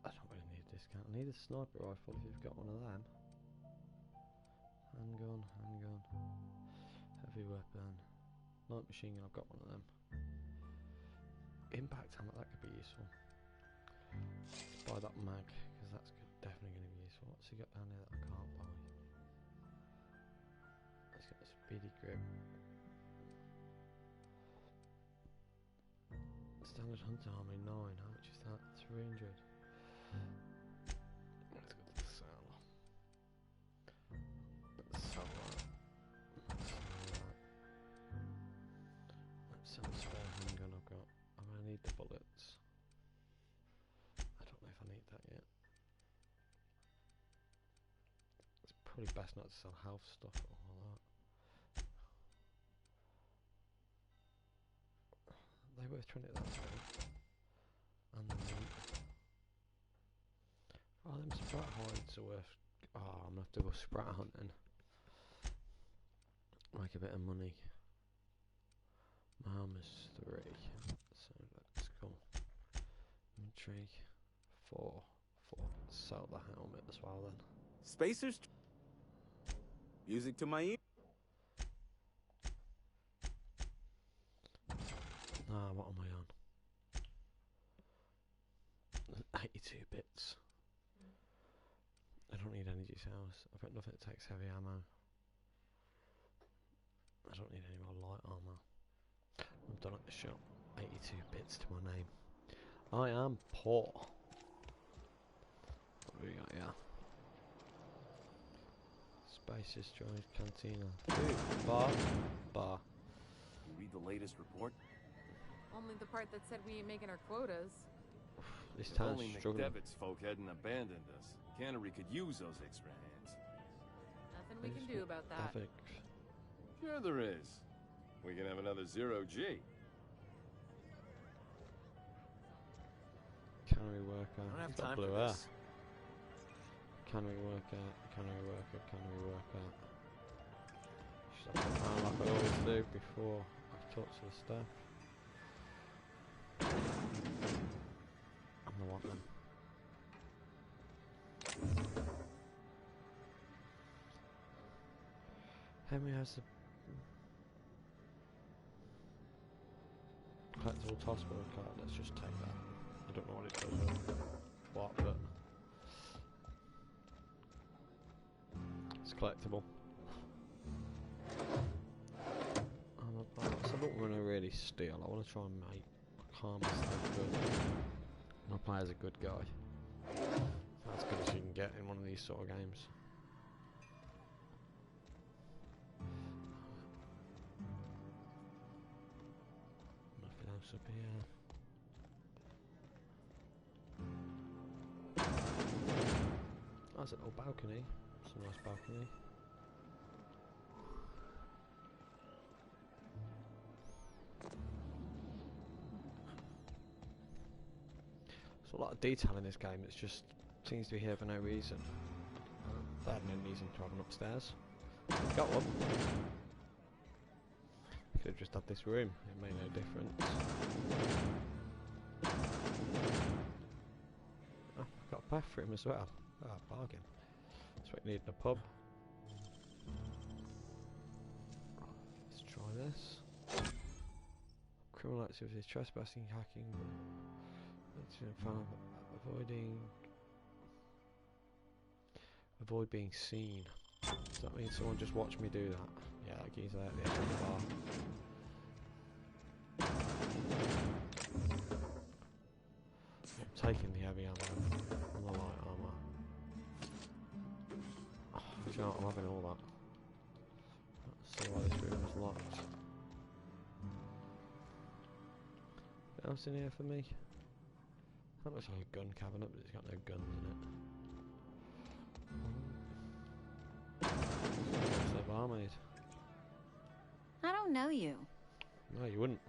I don't really need a discount. I need a sniper rifle if you've got one of them. Handgun, heavy weapon, light machine gun, I've got one of them. Impact hammer, that could be useful. Let's buy that mag, because that's definitely going to be useful. What's he got down here that I can't buy? Let's get a speedy grip. Standard hunter army 9, how much is that? 300. Let's go to the sell. Let's sell that. Let's sell the spare handgun I've got. I'm going to need the bullets. I don't know if I need that yet. It's probably best not to sell health stuff or all that. They worth 20, that's good. And the meat. Oh, them sprat hides are worth. Oh, I'm gonna have to go sprat hunting. Make a bit of money. My armor's 3, so let's go. Inventory 4. Sell the helmet as well then. Spacers. Music to my ear. Ah, what am I on? 82 bits. I don't need energy cells. I've got nothing that takes heavy ammo. I don't need any more light armor. I'm done at the shop. 82 bits to my name. I am poor. What do we got here? Spaces, drive, cantina. Food, bar. You read the latest report? Only the part that said we ain't making our quotas. This If town's only struggling. McDevitt's folk hadn't abandoned us. Cannery could use those extra hands. Nothing we can do about that. Sure there is. We can have another 0G. Cannery worker. I don't have He's got time blue for hair. this. Cannery worker. Should I put down like I always do before I talk to the staff? I'm gonna want them. Henry has the collectible hospital card. Let's just take that. I don't know what it does or what, but it's collectible. So I don't want to really steal. I want to try and make calm myself good. My player's a good guy. As good as you can get in one of these sort of games. Nothing else up here. That's a little balcony. It's a nice balcony. There's a lot of detail in this game. It just seems to be here for no reason. They had no reason to have one upstairs. They've got one. Could have just had this room. It made no difference. Oh, I've got a bathroom as well. Ah, bargain. That's what you need in a pub. Let's try this. Criminal activities, trespassing, hacking, avoid being seen. Does that mean someone just watched me do that? Yeah, like he's there at the end of the bar. I'm taking the heavy ammo and the light armour. Oh, do you know what? I'm having all that. Let's see why this room is locked. Anything else in here for me? That looks like a gun cabinet, but it's got no guns in it. What's the barmaid? I don't know you. No, you wouldn't.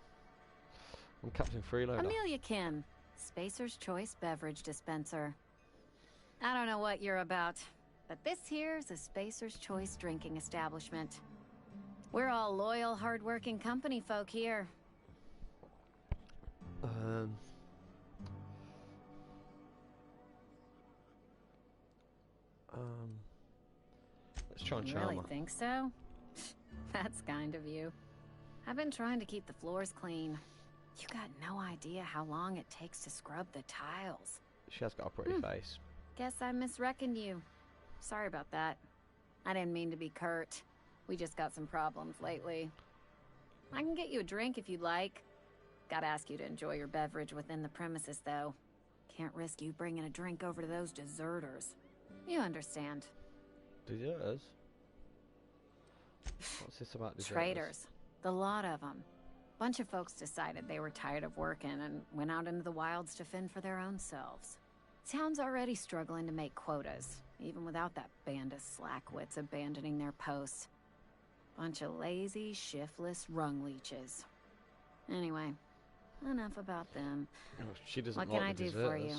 I'm Captain Freeloader. Amelia Kim, Spacer's Choice Beverage Dispenser. I don't know what you're about, but this here's a Spacer's Choice drinking establishment. We're all loyal, hard-working company folk here. Let's try and charm her. You really think so? That's kind of you. I've been trying to keep the floors clean. You got no idea how long it takes to scrub the tiles. She has got a pretty face. Guess I misreckoned you. Sorry about that. I didn't mean to be curt. We just got some problems lately. I can get you a drink if you'd like. Gotta ask you to enjoy your beverage within the premises, though. Can't risk you bringing a drink over to those deserters. You understand. Deserters? What's this about deserters? Traitors. The lot of them. Bunch of folks decided they were tired of working and went out into the wilds to fend for their own selves. Town's already struggling to make quotas, even without that band of slackwits abandoning their posts. Bunch of lazy, shiftless rung leeches. Anyway, enough about them. Oh, she doesn't what like can I do for you?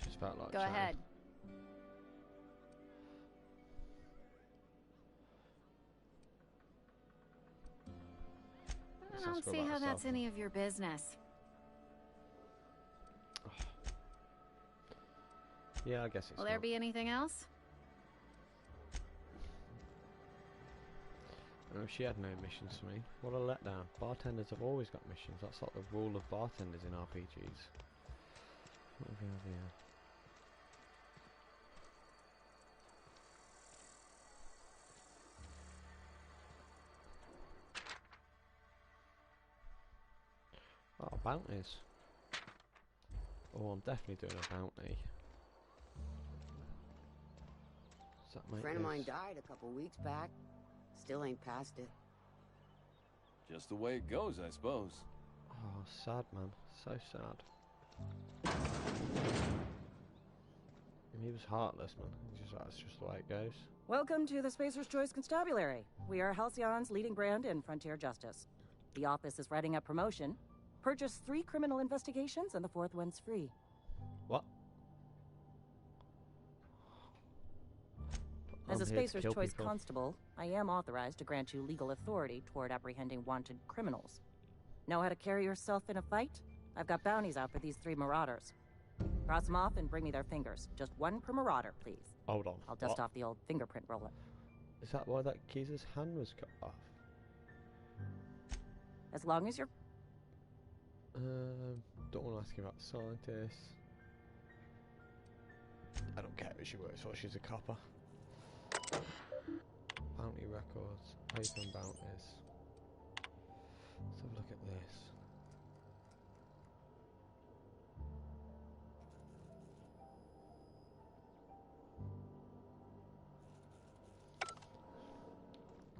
Just felt like Go ahead. I don't see how that's any of your business. Yeah, I guess it's Will there be anything else? She had no missions for me. What a letdown. Bartenders have always got missions. That's like the rule of bartenders in RPGs. What have we have here? Oh, bounties. Oh, I'm definitely doing a bounty. Does that make A friend of mine died a couple weeks back. Still ain't past it. Just the way it goes, I suppose. Oh, sad, man. So sad. He was heartless, man. That's just the way it goes. Welcome to the Spacer's Choice Constabulary. We are Halcyon's leading brand in frontier justice. The office is writing up promotion. Purchase 3 criminal investigations and the 4th one's free. What? As a Spacer's Choice constable, I am authorized to grant you legal authority toward apprehending wanted criminals. Know how to carry yourself in a fight? I've got bounties out for these 3 marauders. Cross them off and bring me their fingers. Just 1 per marauder, please. Hold on. I'll dust off the old fingerprint roller. Is that why that geezer's hand was cut off? As long as you're... Don't want to ask you about the scientists. I don't care who she works for, she's a copper. Bounty records, open bounties. Let's have a look at this.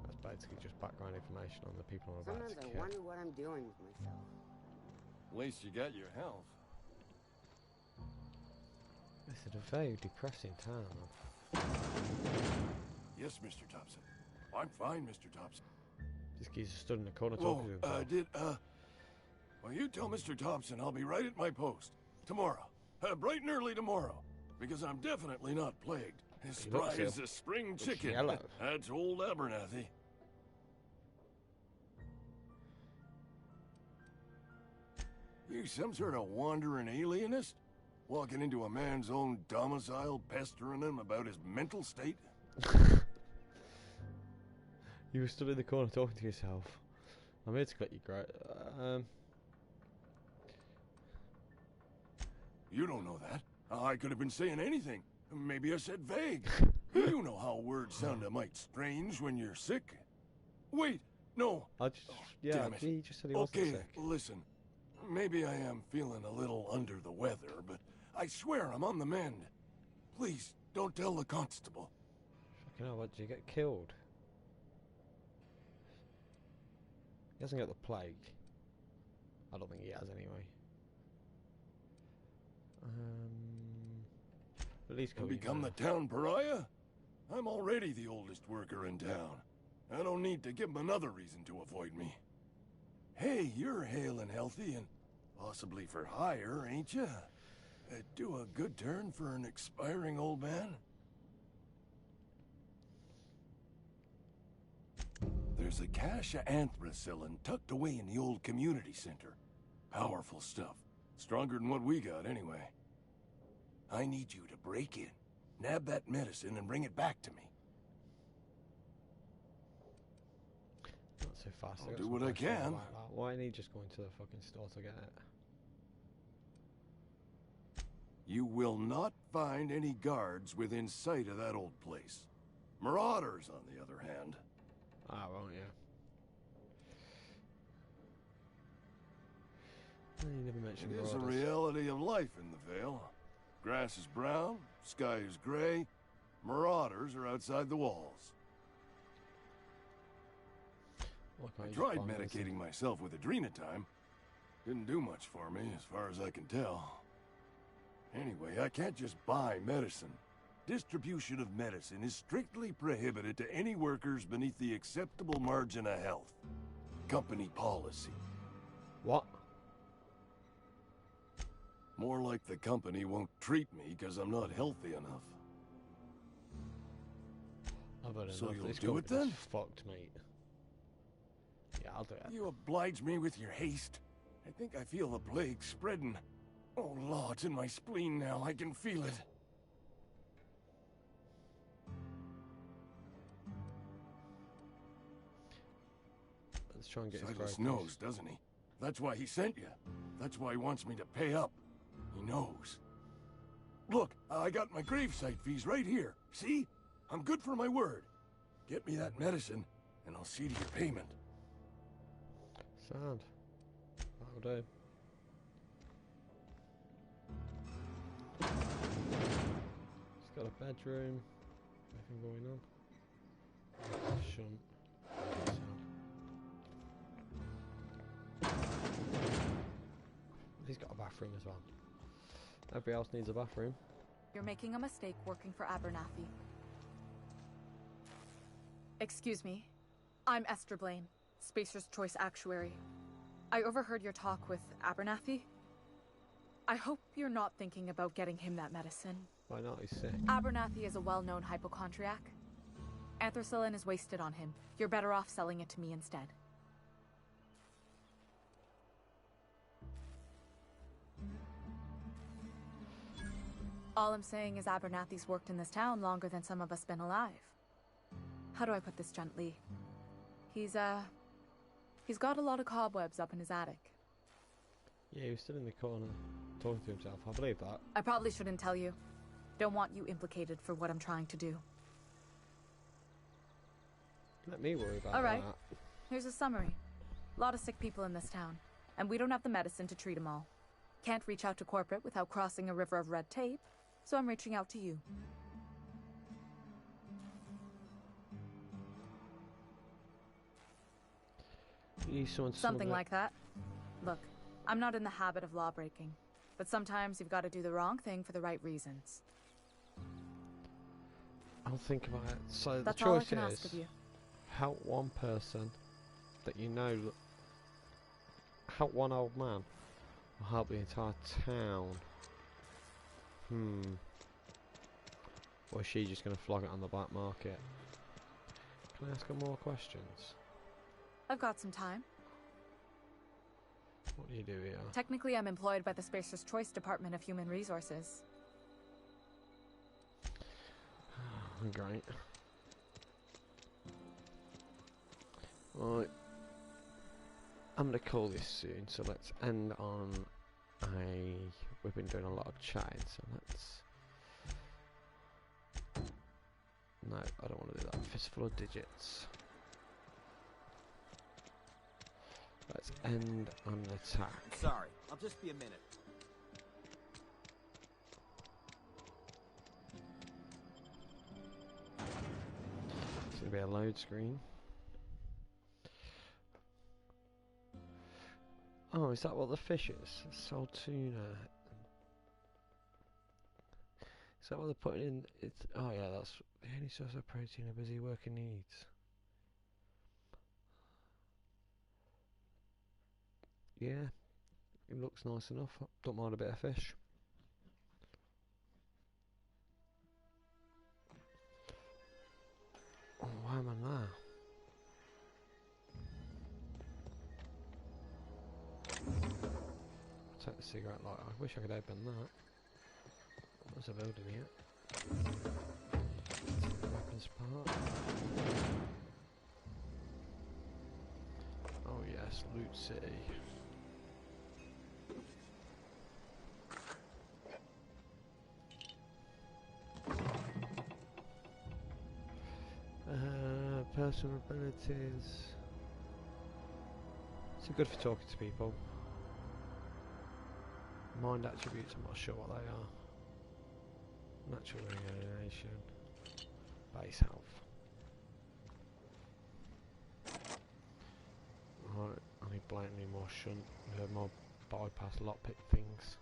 That's basically just background information on the people I'm about to kill. Sometimes I wonder what I'm doing with myself. At least you got your health. This is a very depressing town. Yes, Mr. Thompson. I'm fine, Mr. Thompson. This geezer stood in the corner talking to himself. Well, you tell Mr. Thompson I'll be right at my post. Tomorrow. Bright and early tomorrow. Because I'm definitely not plagued. As spry as a spring chicken. That's old Abernathy. You some sort of wandering alienist? Walking into a man's own domicile, pestering him about his mental state? You were stood in the corner talking to yourself. I'm here to cut you great. You don't know that. I could have been saying anything. Maybe I said vague. You know how words sound a mite strange when you're sick. Wait, no. Damn it. He just said he wasn't sick. Okay, listen. Maybe I am feeling a little under the weather, but I swear I'm on the mend. Please, don't tell the constable. Fucking hell, what, did you get killed? He hasn't got the plague. I don't think he has anyway. At least I'll become the town pariah? I'm already the oldest worker in town. I don't need to give him another reason to avoid me. Hey, you're hale and healthy and possibly for hire, ain't you? Do a good turn for an expiring old man? There's a cache of anthracillin tucked away in the old community center. Powerful stuff. Stronger than what we got, anyway. I need you to break in, nab that medicine, and bring it back to me. Not so fast. I'll do what I can. Why ain't he just going to the fucking store to get it? You will not find any guards within sight of that old place. Marauders, on the other hand. Ah, won't you? You never mentioned It is marauders. a reality of life in the Vale. Grass is brown, sky is gray, marauders are outside the walls. I tried medicating myself with Adrenatime. Didn't do much for me, as far as I can tell. Anyway, I can't just buy medicine. Distribution of medicine is strictly prohibited to any workers beneath the acceptable margin of health. Company policy. What? More like the company won't treat me because I'm not healthy enough. So you'll do it then? Fucked, mate. Yeah, I'll do it. You oblige me with your haste. I think I feel the plague spreading. Oh, Lord, it's in my spleen now. I can feel it. Let's try and get his Silas knows, doesn't he? That's why he sent you. That's why he wants me to pay up. He knows. Look, I got my gravesite fees right here. See? I'm good for my word. Get me that medicine, and I'll see to your payment. Sound. That'll do. It's got a bedroom. Anything going on? Shouldn't. He's got a bathroom as well. Everybody else needs a bathroom. You're making a mistake working for Abernathy. Excuse me. I'm Esther Blaine, Spacer's Choice Actuary. I overheard your talk with Abernathy. I hope you're not thinking about getting him that medicine. Why not? He's sick. Abernathy is a well-known hypochondriac. Anthracillin is wasted on him. You're better off selling it to me instead. All I'm saying is Abernathy's worked in this town longer than some of us been alive. How do I put this gently? He's got a lot of cobwebs up in his attic. Yeah, he was still in the corner, talking to himself. I believe that. I probably shouldn't tell you. Don't want you implicated for what I'm trying to do. Let me worry about All right. that. Here's a summary. A lot of sick people in this town, and we don't have the medicine to treat them all. Can't reach out to corporate without crossing a river of red tape, so I'm reaching out to you. You need Something like that. Look, I'm not in the habit of law breaking. But sometimes you've got to do the wrong thing for the right reasons. I'll think about it. So That's the all I choice can ask is of you. help one person that you know, help one old man, or help the entire town. Or is she just going to flog it on the black market? Can I ask her more questions? I've got some time. What do you do here? Technically, I'm employed by the Spacer's Choice Department of Human Resources. Great. Right. I'm going to call this soon, so let's end on a... We've been doing a lot of chatting, so let's... No, I don't want to do that. Fistful of digits. Let's end on an attack. Sorry, I'll just be a minute. It's going to be a load screen. Oh, is that what the fish is? Salt tuna. Is that what they're putting in? It's, oh yeah, that's the only source of protein a busy worker needs. Yeah, it looks nice enough. Don't mind a bit of fish. Oh, why am I there? Take the cigarette lighter. I wish I could open that. There's a building here. Weapons part. Oh yes, Loot City. Personal abilities. It's good for talking to people. Mind attributes, I'm not sure what they are. Natural regeneration. Base health. Right, I need blatantly more shunt, more bypass lockpick things.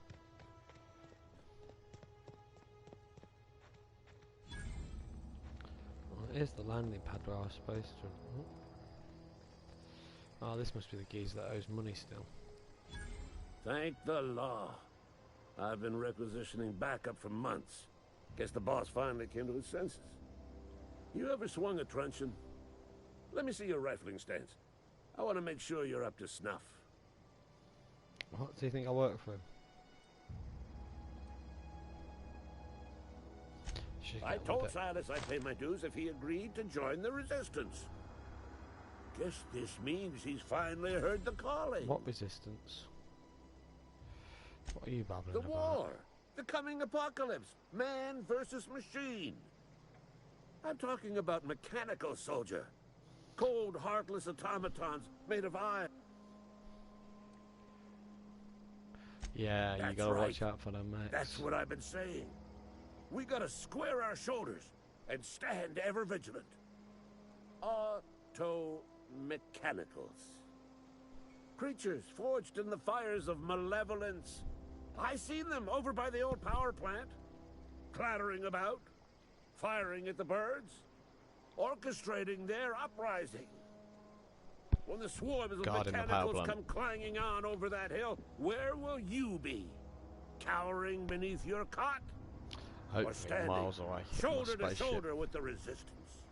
Well, here's the landing pad where I was supposed to. Oh, this must be the geezer that owes money still. Thank the law. I've been requisitioning backup for months. Guess the boss finally came to his senses. You ever swung a truncheon? Let me see your rifling stance. I want to make sure you're up to snuff. What, do you think I work for him? I told Silas I'd pay my dues if he agreed to join the resistance. Guess this means he's finally heard the calling. What resistance? What are you babbling the about? War! The coming apocalypse! Man versus machine! I'm talking about mechanical soldier. Cold, heartless automatons made of iron. Yeah, That's you gotta right. watch out for them, mate. That's what I've been saying. We gotta square our shoulders and stand ever vigilant. Auto-mechanicals. Creatures forged in the fires of malevolence. I seen them over by the old power plant, clattering about, firing at the birds, orchestrating their uprising. When the swarms of mechanicals come clanging on over that hill, where will you be? Cowering beneath your cot? Hopefully or standing miles away, shoulder to shoulder with the resistance?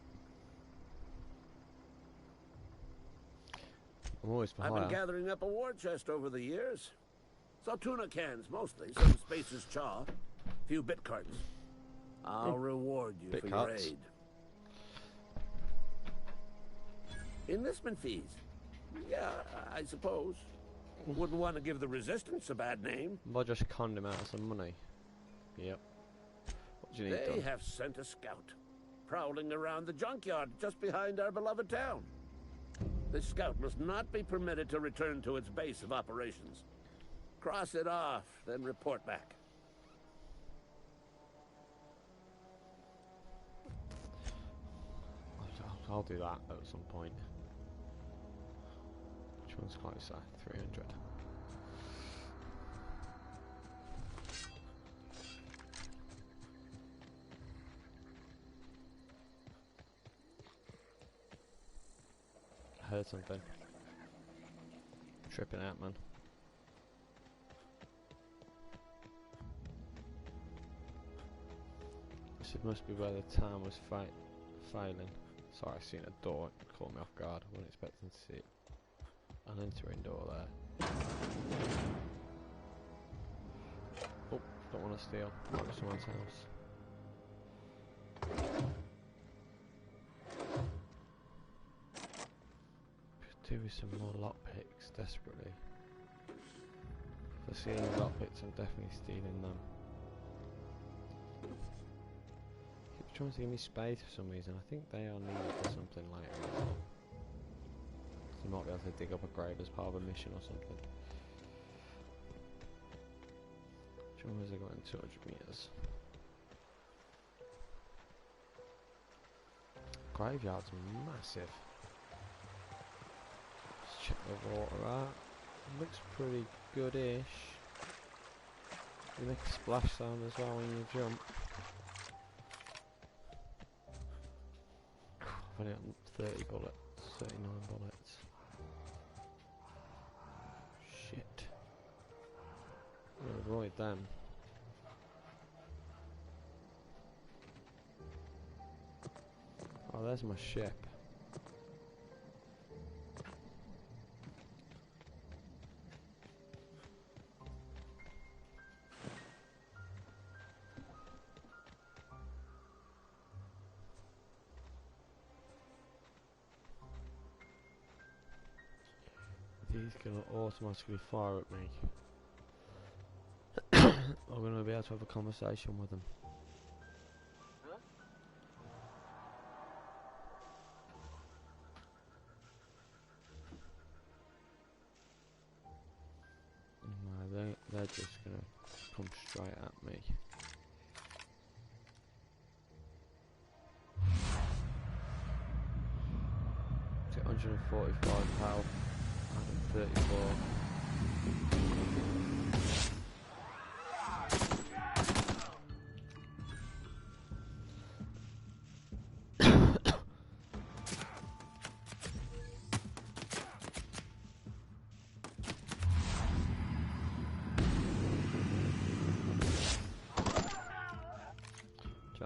I'm always for I've hire. been gathering up a war chest over the years. Saltuna cans, mostly. Some Spacer's chaw. A few bit cartons. I'll reward you for your aid. Enlistment fees. Yeah, I suppose. Wouldn't want to give the resistance a bad name. We'll just con him out of some money. Yep. What do you need They done? have sent a scout, prowling around the junkyard just behind our beloved town. This scout must not be permitted to return to its base of operations. Cross it off, then report back. I'll do that at some point. Which one's closer? 300. heard something. Tripping out, man. This must be where the town was failing. Sorry, I seen a door. It caught me off guard. I wasn't expecting to see it. An entering door there. Oh, don't want to steal. Might be someone's house. Could do with some more lockpicks, desperately. If I see any lockpicks, I'm definitely stealing them. Keep trying to give me spades for some reason. I think they are needed for something later on. You might be able to dig up a grave as part of a mission or something. Which one has I got in 200 meters? Graveyard's massive. Let's check the water out. Looks pretty goodish. You make a splash sound as well when you jump. I've only got 30 bullets, 39 bullets. Shit. I'm gonna avoid them. Oh, there's my ship. He's gonna automatically fire at me. I'm gonna be able to have a conversation with him. No, they're just gonna come straight at me. It's 145 health. 34.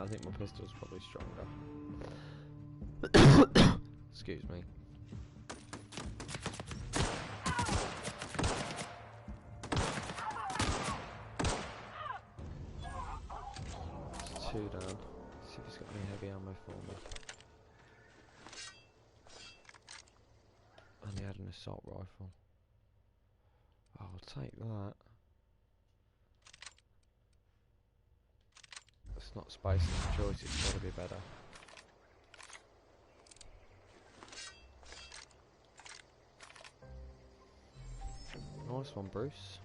I think my pistol's probably stronger. Excuse me. Two down. See if he's got any heavy ammo for me. And he had an assault rifle. I'll take that. It's not space as a choice, it's got to be better. Nice one, Bruce.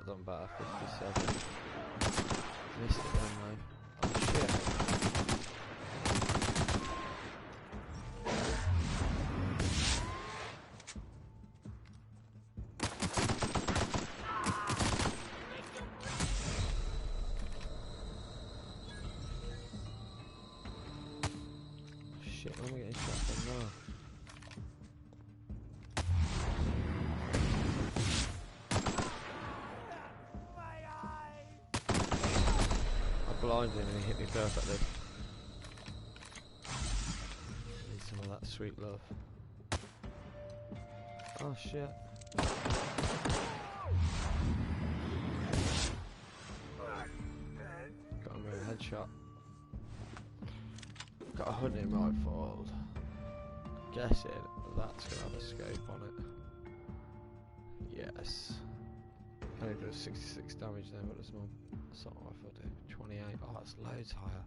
Done better, 57. Missed it then though. Oh shit. Shit, why am I getting shot from now? Blinded and he hit me perfectly. Need some of that sweet love. Oh shit. Got him with a headshot. Got a hunting rifle. Guessing that's gonna have a scope on it. Yes. Only does 66 damage then, but a small assault rifle do 28. Oh, that's loads higher.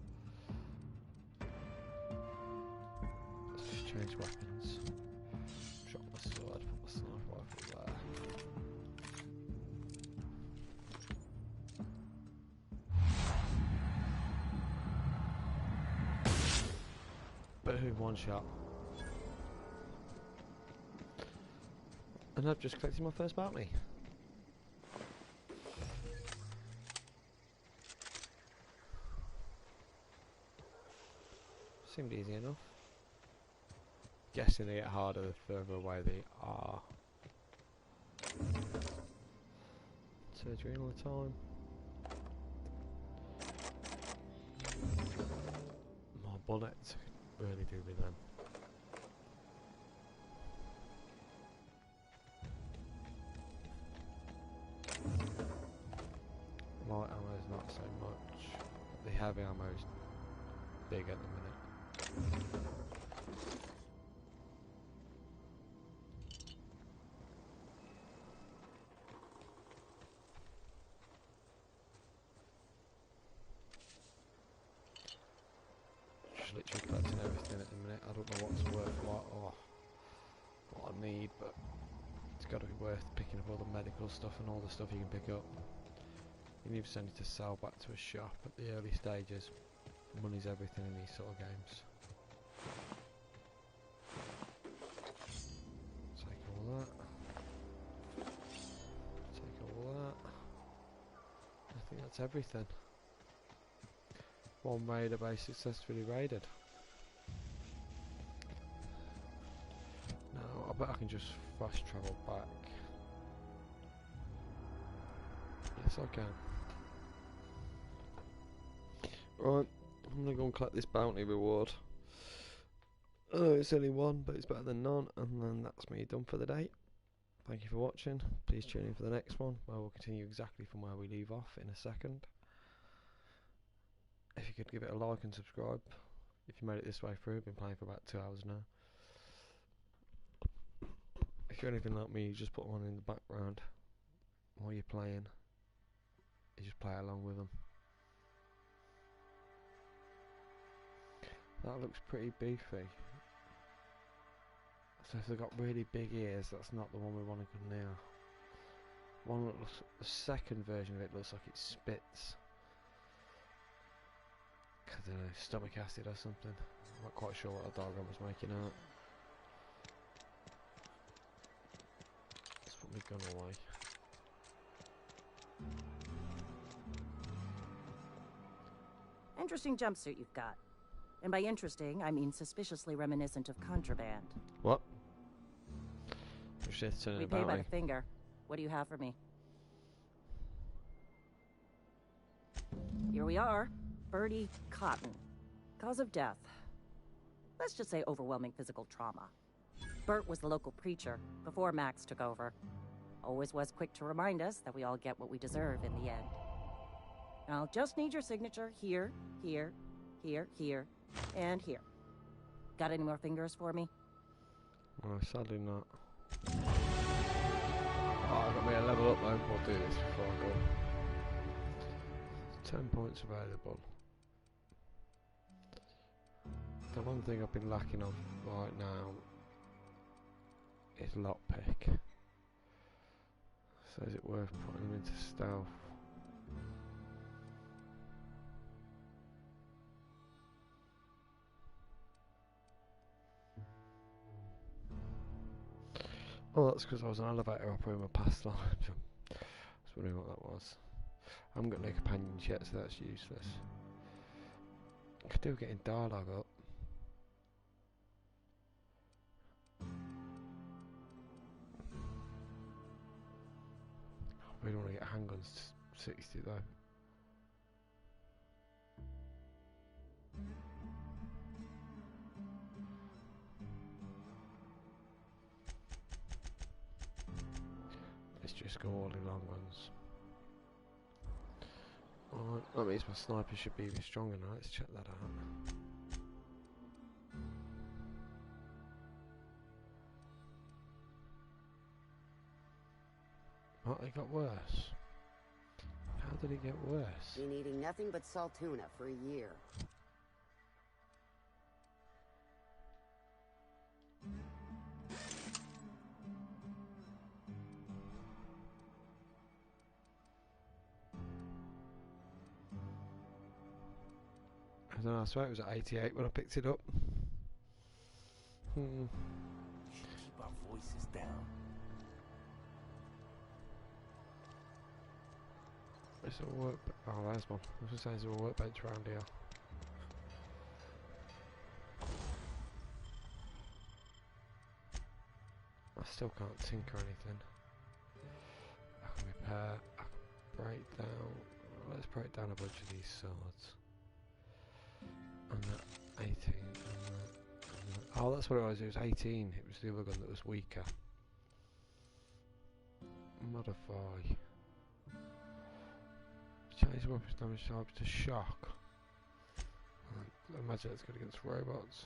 Let's just change weapons. Drop my sword, put my sniper rifle there. Boom, one shot. And I've just collected my first bounty. Seemed easy enough. Guessing they get harder the further away they are. Surgery all the time. My bullets really do me then. Light ammo is not so much. The heavy ammo is big at the minute. Just literally collecting everything at the minute. I don't know what's worth what I need, but it's got to be worth picking up all the medical stuff and all the stuff you can pick up. You need to send it to sell back to a shop at the early stages. Money's everything in these sort of games. Take all that. Take all that. I think that's everything. One raider base successfully raided. Now I bet I can just fast travel back. Yes I can. Right, I'm gonna go and collect this bounty reward. Oh, it's only one, but it's better than none, and then that's me done for the day. Thank you for watching. Please tune in for the next one, where we'll continue exactly from where we leave off in a second. If you could give it a like and subscribe, if you made it this way through. I've been playing for about 2 hours now. If you're anything like me, you just put one in the background while you're playing. You just play along with them. That looks pretty beefy. So if they've got really big ears, that's not the one we want to go near. One that looks, the second version of it looks like it spits. I don't know, stomach acid or something. I'm not quite sure what a dog I was making out. Let's put my gun away. Interesting jumpsuit you've got. And by interesting, I mean suspiciously reminiscent of contraband. What? We pay by the finger. What do you have for me? Here we are. Birdie Cotton. Cause of death. Let's just say overwhelming physical trauma. Bert was the local preacher before Max took over. Always was quick to remind us that we all get what we deserve in the end. I'll just need your signature here, here, here, here, and here. Got any more fingers for me? No, sadly not. Oh, I've got me a level up though. We'll do this before I go. 10 points available. The one thing I've been lacking of right now is lockpick. So is it worth putting them into stealth? Oh, that's because I was an elevator operator in my past life. I was wondering what that was. I haven't got no companions yet, so that's useless. I could do getting dialogue up. I really want to get handguns to 60 though. Let's just go all the long ones. Alright, that means my sniper should be even stronger now. Let's check that out. What, it got worse? How did it get worse? Been eating nothing but salt tuna for a year. I don't know, I swear it was at 88 when I picked it up. Keep our voices down. It's a work. Oh, there's one. I was just saying, there's a workbench around here. I still can't tinker anything. I can repair. I can break down. Let's break down a bunch of these swords. And that 18. And that. Oh, that's what it was. It was 18. It was the other gun that was weaker. Modify. Change weapons damage type to shock. I imagine it's good against robots.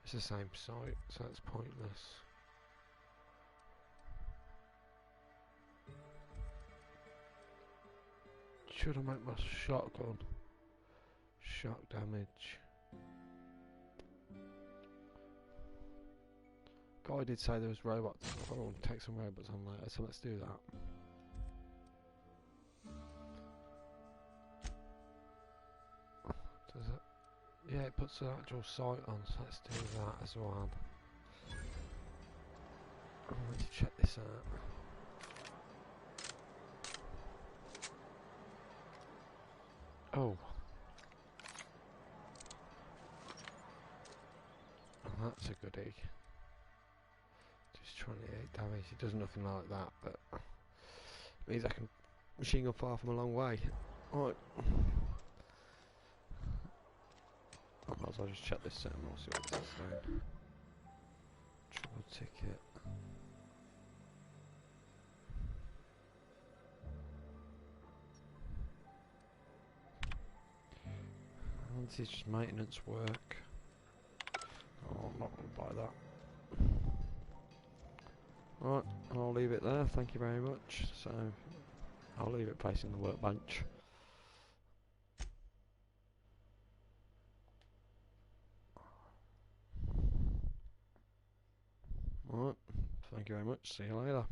It's the same site, so that's pointless. Should I make my shotgun? Shock damage. Guy did say there was robots. I want to take some robots on later, so let's do that. Does it? Yeah, it puts an actual sight on, so let's do that as well. I want to check this out. Oh. Oh, that's a goodie. Just 28 damage. It does nothing like that, but means I can machine gun fire from a long way. Alright. I might as well just check this set and we'll see what this is saying. Trouble ticket. This is just maintenance work. Oh, I'm not going to buy that. Right, I'll leave it there, thank you very much. So, I'll leave it facing the workbench. Right, thank you very much, see you later.